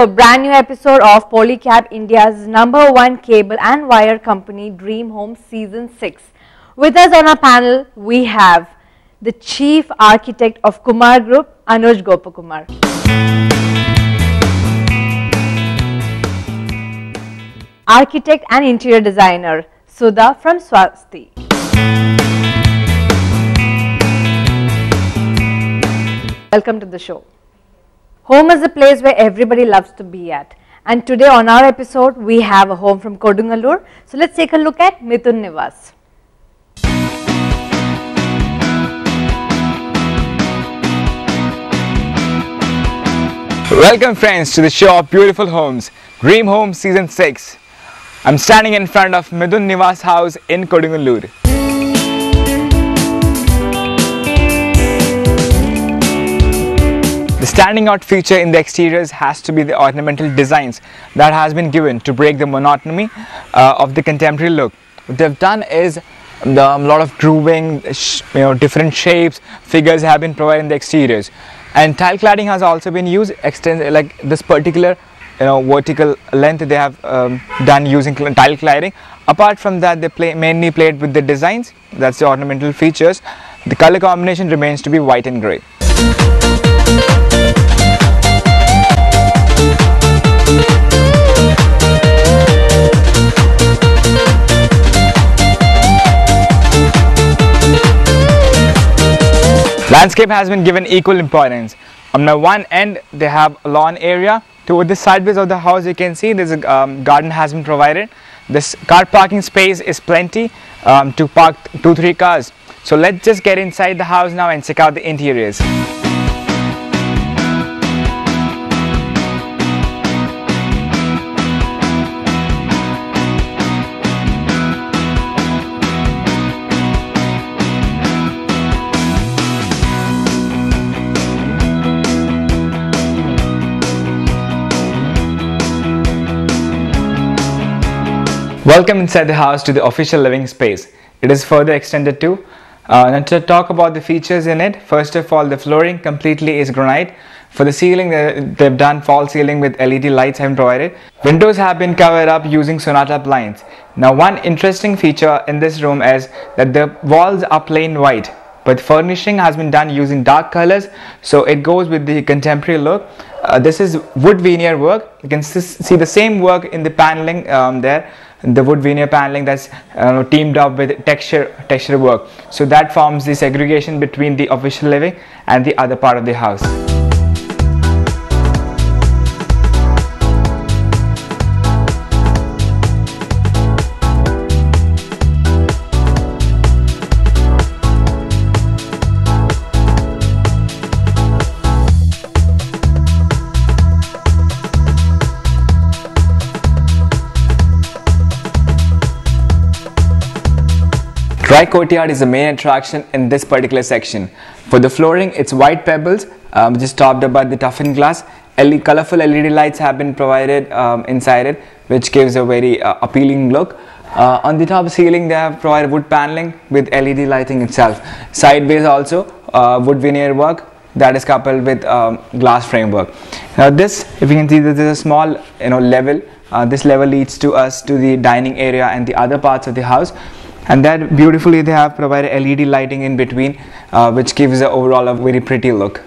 a brand new episode of Polycab India's #1 cable and wire company Dream Home Season 6. With us on our panel, we have the Chief Architect of Kumar Group, Anuj Gopakumar. Architect and Interior Designer, Sudha from Swasti. Welcome to the show. Home is a place where everybody loves to be at. And today on our episode, we have a home from Kodungallur. So let's take a look at Mithun Nivas. Welcome friends to the show of beautiful homes, Dream Home Season 6. I'm standing in front of Mithun Nivas house in Kodungallur. The standing out feature in the exteriors has to be the ornamental designs that has been given to break the monotony of the contemporary look. What they've done is a lot of grooving, different shapes, figures have been provided in the exteriors. And tile cladding has also been used, like this particular vertical length they have done using tile cladding. Apart from that, they mainly played with the designs, that's the ornamental features. The color combination remains to be white and grey. Landscape has been given equal importance. On the one end, they have a lawn area. Toward the sideways of the house, you can see there's a garden has been provided. This car parking space is plenty to park 2-3 cars. So let's just get inside the house now and check out the interiors. Welcome inside the house to the official living space. It is further extended too. Now to talk about the features in it, first of all, the flooring completely is granite. For the ceiling, they've done false ceiling with LED lights have been provided. Windows have been covered up using Sonata blinds. Now one interesting feature in this room is that the walls are plain white, but furnishing has been done using dark colors, so it goes with the contemporary look. This is wood veneer work. You can see the same work in the paneling there. The wood veneer paneling that's teamed up with texture work. So that forms the segregation between the official living and the other part of the house. Dry courtyard is the main attraction in this particular section. For the flooring, it's white pebbles, which is topped up by the toughened glass. Colorful LED lights have been provided inside it, which gives a very appealing look. On the top ceiling, they have provided wood paneling with LED lighting itself. Sideways also, wood veneer work that is coupled with glass framework. Now this, if you can see, this is a small level. This level leads to us to the dining area and the other parts of the house. And that beautifully they have provided LED lighting in between, which gives the overall a very pretty look.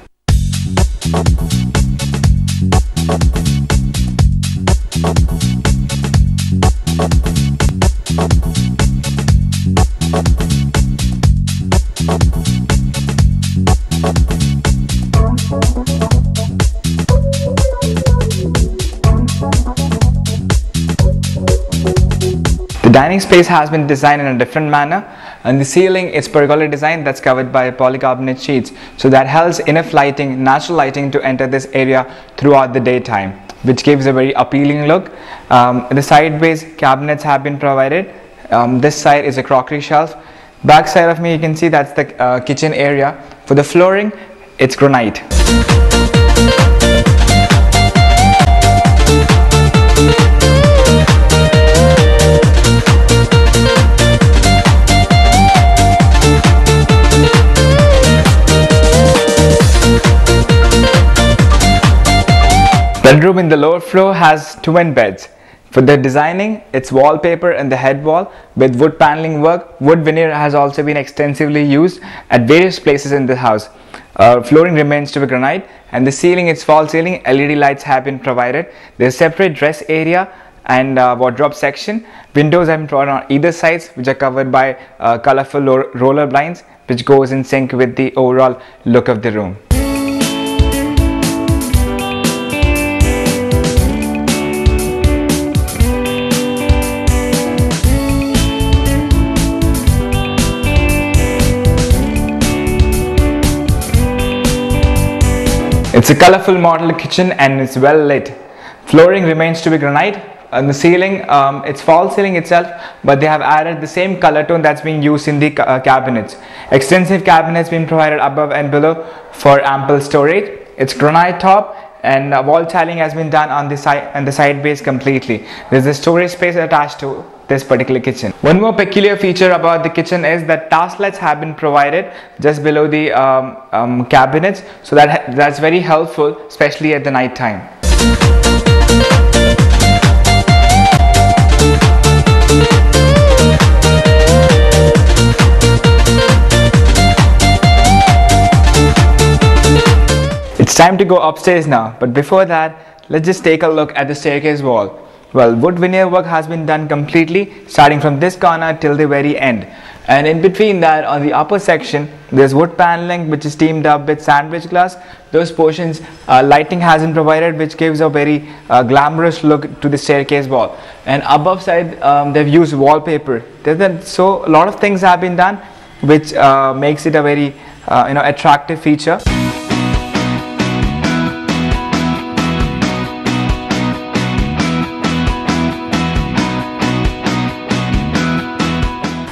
The dining space has been designed in a different manner, and the ceiling is pergola design that's covered by polycarbonate sheets, so that helps enough lighting, natural lighting, to enter this area throughout the daytime, which gives a very appealing look. The sideways cabinets have been provided. This side is a crockery shelf. Back side of me, you can see that's the kitchen area. For the flooring, it's granite. Bedroom in the lower floor has twin beds. For the designing, it's wallpaper and the head wall with wood paneling work. Wood veneer has also been extensively used at various places in the house. Flooring remains to be granite, and the ceiling, it's false ceiling. LED lights have been provided. There's separate dress area and wardrobe section. Windows have been provided on either sides, which are covered by colorful roller blinds, which goes in sync with the overall look of the room. It's a colorful model kitchen and it's well lit. Flooring remains to be granite. On the ceiling, it's false ceiling itself, but they have added the same color tone that's being used in the cabinets. Extensive cabinets being provided above and below for ample storage. It's granite top, and wall tiling has been done on the side and the side base completely. There's a storage space attached to this particular kitchen. One more peculiar feature about the kitchen is that task lights have been provided just below the cabinets, so that's very helpful, especially at the night time. It's time to go upstairs now, but before that, let's just take a look at the staircase wall. Well, wood veneer work has been done completely, starting from this corner till the very end. And in between that, on the upper section, there's wood paneling which is teamed up with sandwich glass. Those portions, lighting has been provided, which gives a very glamorous look to the staircase wall. And above side, they've used wallpaper. So a lot of things have been done, which makes it a very attractive feature.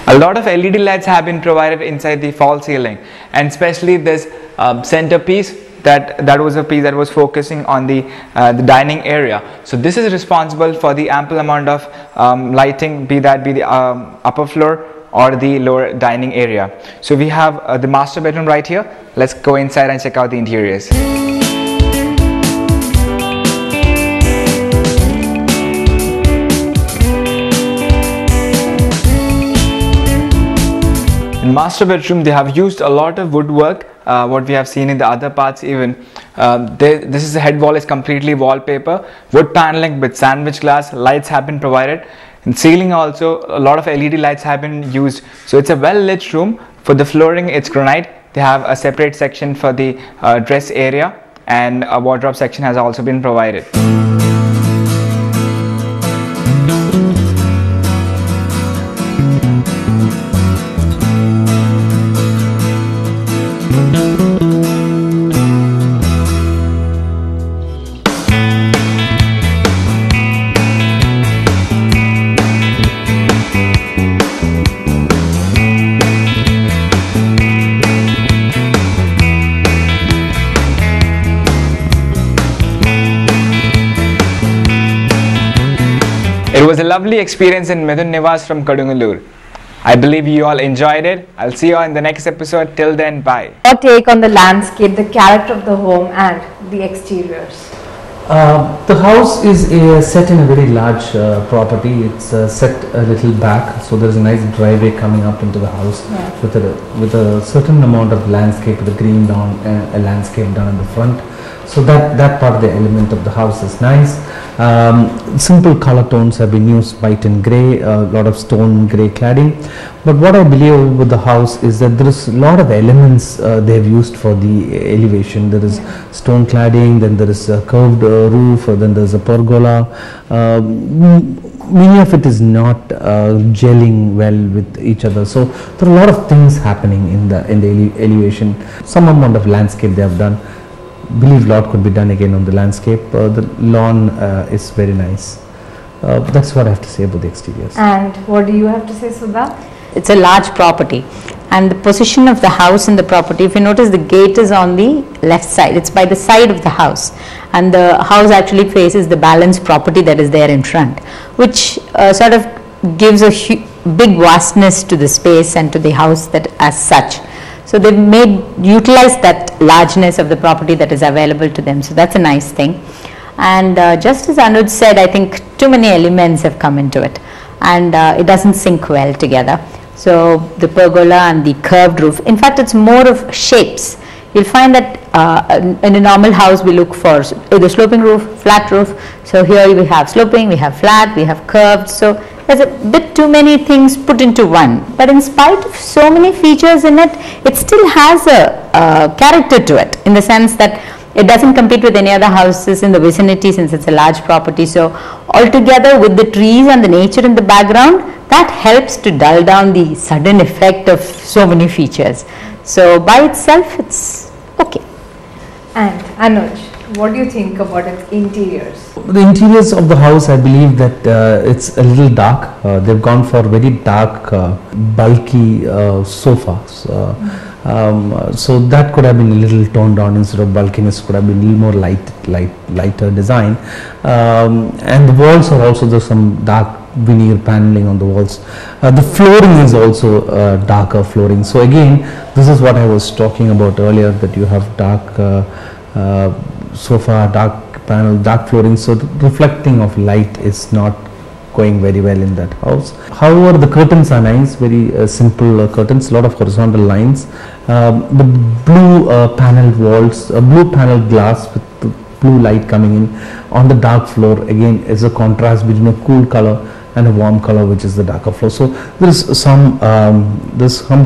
A lot of LED lights have been provided inside the false ceiling, and especially this centerpiece that was a piece that was focusing on the dining area. So this is responsible for the ample amount of lighting, be the upper floor or the lower dining area. So we have the master bedroom right here. Let's go inside and check out the interiors. In master bedroom, they have used a lot of woodwork, what we have seen in the other parts even. This is the head wall is completely wallpaper, wood paneling with sandwich glass, lights have been provided. In ceiling also, a lot of LED lights have been used. So it's a well lit room. For the flooring, it's granite. They have a separate section for the dress area, and a wardrobe section has also been provided. It was a lovely experience in Mithun Nivas from Kodungallur. I believe you all enjoyed it. I'll see you in the next episode. Till then, bye. Your take on the landscape, the character of the home and the exteriors? The house is set in a very large property. It's set a little back, so there's a nice driveway coming up into the house, yeah, with a certain amount of landscape, with a green lawn, a landscape down in the front. So that part of the element of the house is nice. Simple color tones have been used, white and grey, a lot of stone grey cladding. But what I believe with the house is that there is a lot of elements they have used for the elevation. There is stone cladding, then there is a curved roof, then there is a pergola. Many of it is not gelling well with each other. So there are a lot of things happening in the elevation. Some amount of landscape they have done. Believe a lot could be done again on the landscape. The lawn is very nice. That's what I have to say about the exteriors. And what do you have to say, Sudha? It's a large property, and the position of the house in the property, if you notice, the gate is on the left side. It's by the side of the house, and the house actually faces the balanced property that is there in front, which sort of gives a big vastness to the space and to the house that as such. So they've utilized that largeness of the property that is available to them. So that's a nice thing. And just as Anuj said, I think too many elements have come into it, and it doesn't sync well together. So the pergola and the curved roof, in fact it's more of shapes. You'll find that in a normal house we look for either sloping roof, flat roof. So here we have sloping, we have flat, we have curved. So there's a bit too many things put into one. But in spite of so many features in it, it still has a character to it, in the sense that it doesn't compete with any other houses in the vicinity, since it's a large property. So altogether, with the trees and the nature in the background, that helps to dull down the sudden effect of so many features. So by itself, it's okay. And Anuj, what do you think about its interiors? The interiors of the house, I believe that it's a little dark. They've gone for very dark, bulky sofas. So that could have been a little toned down. Instead of bulkiness, could have been a little more lighter design. And the walls are also, there's some dark veneer paneling on the walls. The flooring is also darker flooring. So again, this is what I was talking about earlier, that you have dark sofa, dark panel, dark flooring. So the reflecting of light is not going very well in that house. However, the curtains are nice, very simple curtains, a lot of horizontal lines. The blue paneled walls, blue paneled glass with the blue light coming in on the dark floor, again is a contrast between a cool color and a warm color, which is the darker floor. So there's some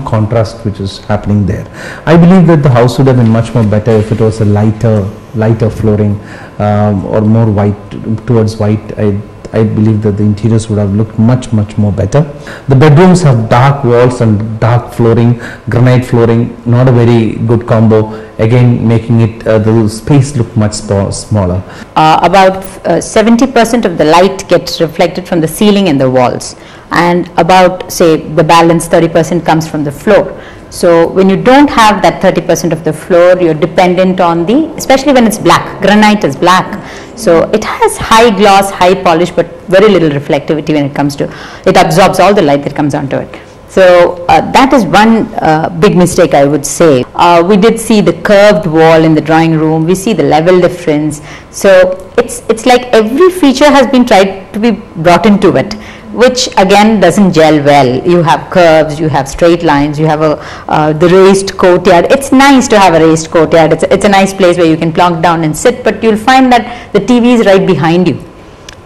contrast which is happening there. I believe that the house would have been much more better if it was a lighter flooring or more white, towards white. I believe that the interiors would have looked much more better. The bedrooms have dark walls and dark flooring, granite flooring, not a very good combo, again making it the space look much smaller. About 70% of the light gets reflected from the ceiling and the walls, and about, say, the balance 30% comes from the floor. So when you don't have that 30% of the floor, you're dependent on especially when it's black, granite is black. So it has high gloss, high polish, but very little reflectivity when it comes to, it absorbs all the light that comes onto it. So that is one big mistake, I would say. We did see the curved wall in the drawing room. We see the level difference. So it's like every feature has been tried to be brought into it, which again doesn't gel well. You have curves, you have straight lines, you have the raised courtyard. It's nice to have a raised courtyard. It's a nice place where you can plonk down and sit, but you'll find that the TV is right behind you.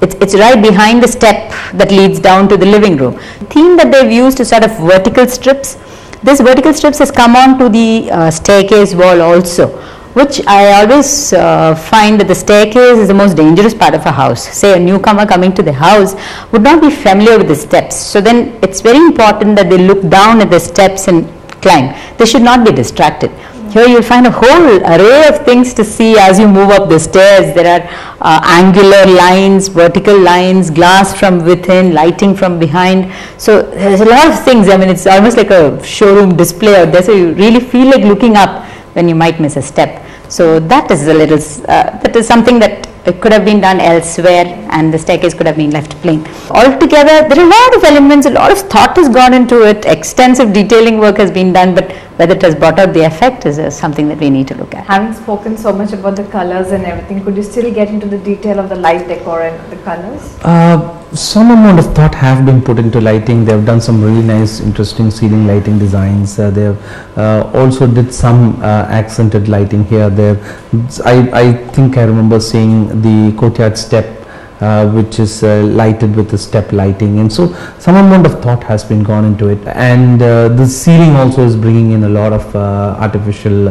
It's right behind the step that leads down to the living room. The theme that they've used is sort of vertical strips. This vertical strips has come on to the staircase wall also, which I always find that the staircase is the most dangerous part of a house. Say a newcomer coming to the house would not be familiar with the steps. So then it's very important that they look down at the steps and climb. They should not be distracted. Here you'll find a whole array of things to see as you move up the stairs. There are angular lines, vertical lines, glass from within, lighting from behind. So there's a lot of things. I mean, it's almost like a showroom display out there. So you really feel like looking up when you might miss a step. So that is a little, that is something that it could have been done elsewhere, and the staircase could have been left plain. Altogether, there are a lot of elements, a lot of thought has gone into it, extensive detailing work has been done, but whether it has brought out the effect is something that we need to look at. Having spoken so much about the colors and everything, could you still get into the detail of the light decor and the colors? Some amount of thought have been put into lighting. They have done some really nice, interesting ceiling lighting designs. They have also did some accented lighting here. There, I think I remember seeing the courtyard step, which is lighted with the step lighting, and so some amount of thought has been gone into it. And the ceiling also is bringing in a lot of artificial,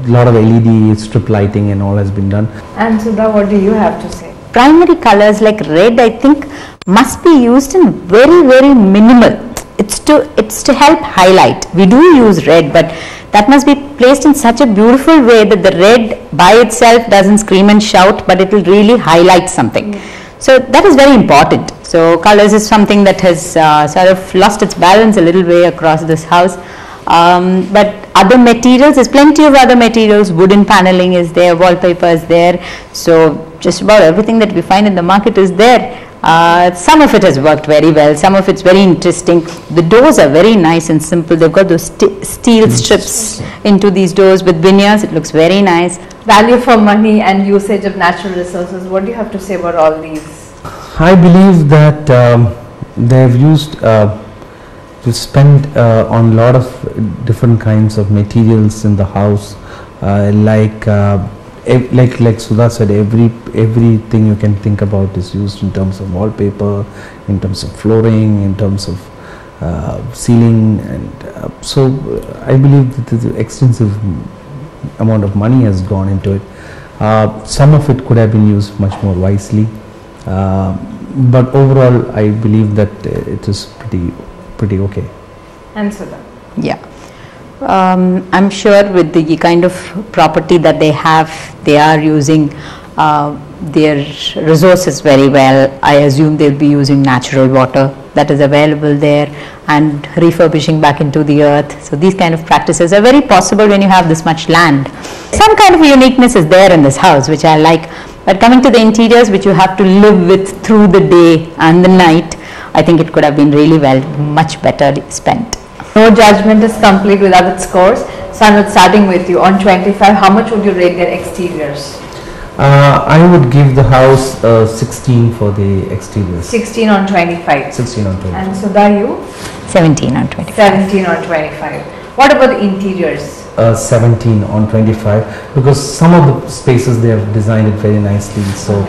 lot of LED strip lighting, and all has been done. And Sudha, what do you have to say? Primary colors like red, I think, must be used in very minimal. It's to help highlight. We do use red, but that must be placed in such a beautiful way that the red by itself doesn't scream and shout, but it will really highlight something. So that is very important. So colors is something that has sort of lost its balance a little way across this house. But other materials, there's plenty of other materials. Wooden paneling is there, wallpaper is there. So just about everything that we find in the market is there. Some of it has worked very well, some of it's very interesting. The doors are very nice and simple. They've got those steel strips into these doors with veneers. It looks very nice. Value for money and usage of natural resources. What do you have to say about all these? I believe that they've used to spend on a lot of different kinds of materials in the house, like Sudha said, everything you can think about is used in terms of wallpaper, in terms of flooring, in terms of ceiling, and so I believe that the extensive amount of money has gone into it. Some of it could have been used much more wisely, but overall I believe that it is pretty okay. And Sudha? Yeah. I'm sure with the kind of property that they have, they are using their resources very well. I assume they'll be using natural water that is available there and refurbishing back into the earth. So these kind of practices are very possible when you have this much land. Some kind of uniqueness is there in this house, which I like. But coming to the interiors, which you have to live with through the day and the night, I think it could have been really much better spent. No judgment is complete without its scores. Sanad, starting with you, on 25, how much would you rate their exteriors? I would give the house 16 for the exteriors. 16 on 25. 16 on 25. And Sudha, you? 17 on 25. 17 on 25. What about the interiors? 17 on 25, because some of the spaces they have designed it very nicely, so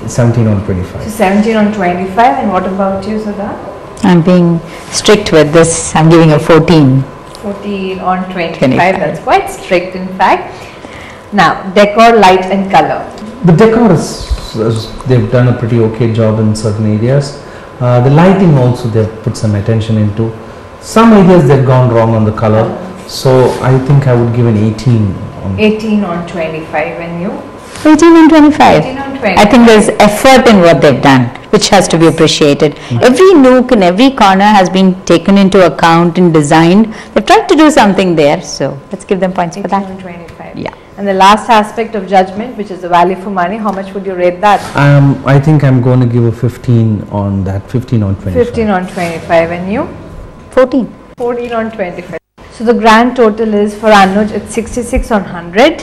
17 on 25. So 17 on 25, and what about you, Sudha? I'm being strict with this. I'm giving a 14. 14 on 25. That's quite strict, in fact. Now, decor, light and color. The decor is they've done a pretty okay job in certain areas. The lighting also they've put some attention into. Some areas they've gone wrong on the color. So I think I would give an 18 on 18 on 25, and you? 18 on 25. 18 on 25. I think there's effort in what they've done, which has to be appreciated. Every nook and every corner has been taken into account and designed. They've tried to do something there, so let's give them points for 18 that. on 25. Yeah. And the last aspect of judgment, which is the value for money, how much would you rate that? I think I'm going to give a 15 on that, 15 on 25. 15 on 25, and you? 14. 14 on 25. So the grand total is for Anuj, it's 66 on 100.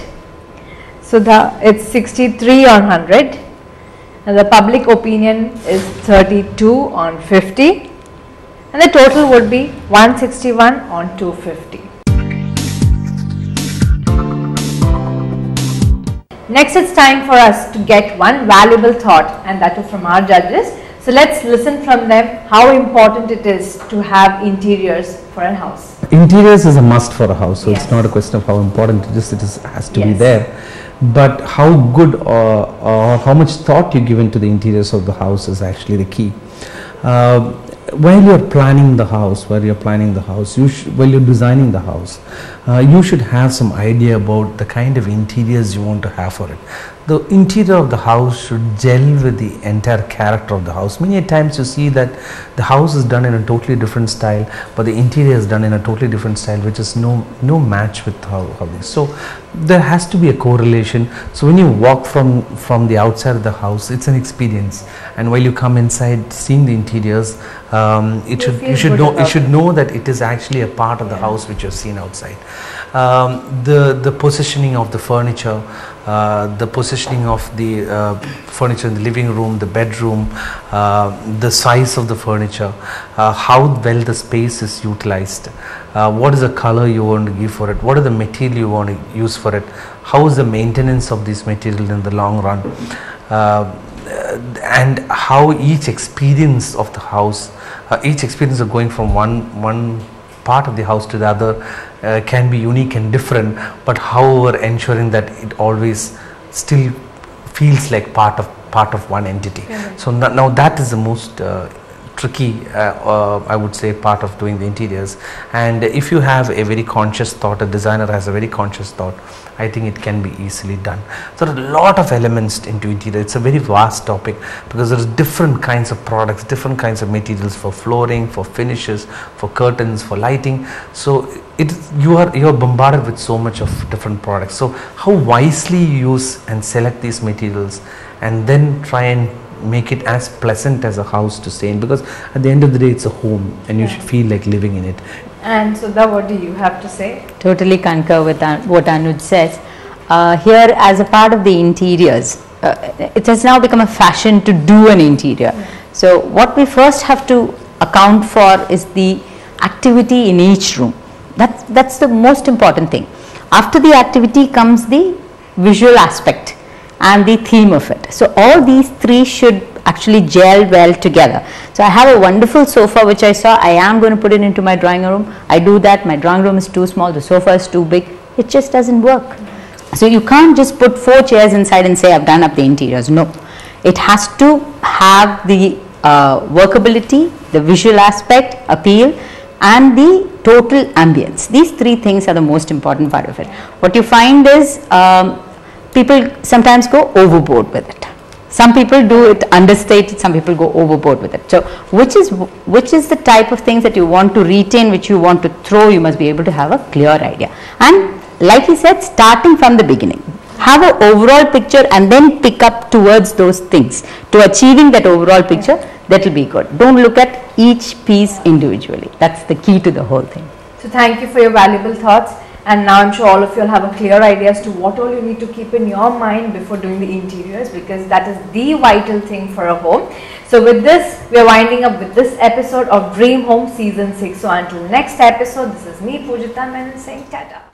Sudha, it's 63 on 100. And the public opinion is 32 on 50. And the total would be 161 on 250. Next, it's time for us to get one valuable thought, and that is from our judges. So let's listen from them how important it is to have interiors for a house. Interiors is a must for a house, so Yes. it's not a question of how important it is, has to be Yes. there. But how good or how much thought you give into the interiors of the house is actually the key. While you're planning the house, while you're designing the house, you should have some idea about the kind of interiors you want to have for it. The interior of the house should gel with the entire character of the house. Many times you see that the house is done in a totally different style, but the interior is done in a totally different style, which is no match with how this. So there has to be a correlation. So when you walk from the outside of the house, it's an experience, and while you come inside, seeing the interiors, you should know that it is actually a part of the house which you've seen outside. The positioning of the furniture, the positioning of the furniture in the living room, the bedroom, the size of the furniture, how well the space is utilized, what is the color you want to give for it, what is the material you want to use for it, how is the maintenance of this material in the long run, and how each experience of the house, each experience of going from one part of the house to the other can be unique and different, but however ensuring that it always still feels like part of one entity. So now that is the most tricky, I would say, part of doing the interiors. And if you have a very conscious thought, a designer has a very conscious thought, I think it can be easily done. So there are a lot of elements into interior. It's a very vast topic because there's different kinds of products, different kinds of materials for flooring, for finishes, for curtains, for lighting. So you are bombarded with so much of different products. So how wisely you use and select these materials, and then try and make it as pleasant as a house to stay in, because at the end of the day it's a home and you should feel like living in it. And Sudha, what do you have to say? Totally concur with what Anuj says. Here, as a part of the interiors, it has now become a fashion to do an interior. So what we first have to account for is the activity in each room. That's the most important thing. After the activity comes the visual aspect and the theme of it. So all these three should actually gel well together. So I have a wonderful sofa which I saw. I am going to put it into my drawing room. I do that. My drawing room is too small. The sofa is too big. It just doesn't work. So you can't just put 4 chairs inside and say I've done up the interiors. No. It has to have the workability, the visual aspect, appeal, and the total ambience. These 3 things are the most important part of it. What you find is people sometimes go overboard with it. Some people do it understated, some people go overboard with it. So which is the type of things that you want to retain, which you want to throw, you must be able to have a clear idea. And like he said, starting from the beginning, have an overall picture and then pick up towards those things. To achieving that overall picture, that will be good. Don't look at each piece individually. That's the key to the whole thing. So thank you for your valuable thoughts. And now I'm sure all of you will have a clear idea as to what all you need to keep in your mind before doing the interiors, because that is the vital thing for a home. So with this, we are winding up with this episode of Dream Home Season 6. So until next episode, this is me, Pujita Menon, saying tata.